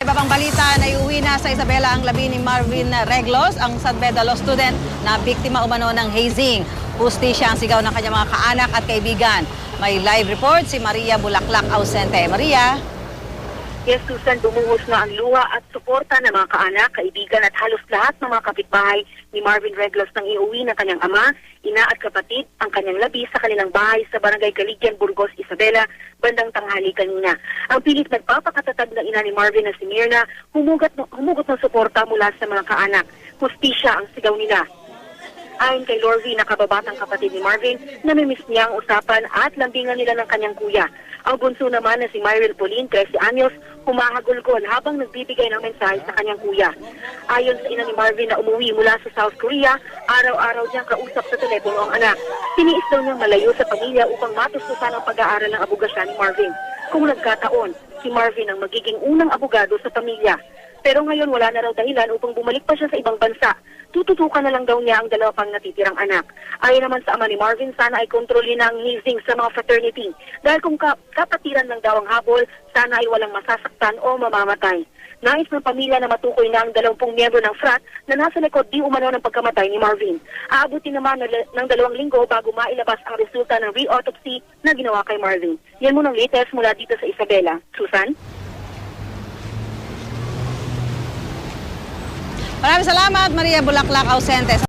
Iba pang balita, naiuwi na sa Isabela ang labi ni Marvin Reglos, ang San Beda Law student na biktima umano ng hazing. Hustisya ang sigaw ng kanyang mga kaanak at kaibigan. May live report si Maria Bulaklak Ausente. Maria? Yes, Susan, bumuhos na ang luha at suporta ng mga kaanak, kaibigan at halos lahat ng mga kapitbahay ni Marvin Reglos nang iuwi ng kanyang ama, ina at kapatid ang kanyang labi sa kanilang bahay sa Barangay Caligyan, Burgos, Isabela, bandang tanghali kanina. Ang pilit nagpapakatatag ng ina ni Marvin na si Mirna, humugot ng suporta mula sa mga kaanak. Hustisya ang sigaw nila. Ayon kay Lorvie na kababatang kapatid ni Marvin, namimiss niya ang usapan at lambingan nila ng kanyang kuya. Ang bunso naman na si Myril Pauline, 13 anyos, humahagulgol habang nagbibigay ng mensahe sa kanyang kuya. Ayon sa ina ni Marvin na umuwi mula sa South Korea, araw-araw niyang kausap sa telepono ang anak. Tiniis daw niyang malayo sa pamilya upang matustusan ang pag-aaral ng abogasya ni Marvin. Kung nagkataon, si Marvin ang magiging unang abogado sa pamilya. Pero ngayon wala na raw dahilan upang bumalik pa siya sa ibang bansa. Tututukan na lang daw niya ang dalawa pang natitirang anak. Ayon naman sa ama ni Marvin, sana ay kontrolin ang hazing sa mga fraternity. Dahil kung kapatiran lang daw ang habol, sana ay walang masasaktan o mamamatay. Nais ng pamilya na matukoy na ang 20 miyembro ng frat na nasa likod di umano ng pagkamatay ni Marvin. Aabuti naman ng 2 linggo bago mailabas ang resulta ng re-autopsy na ginawa kay Marvin. Yan muna ang latest mula dito sa Isabela. Susan? Maraming salamat, Maria Bulaklak Ausente.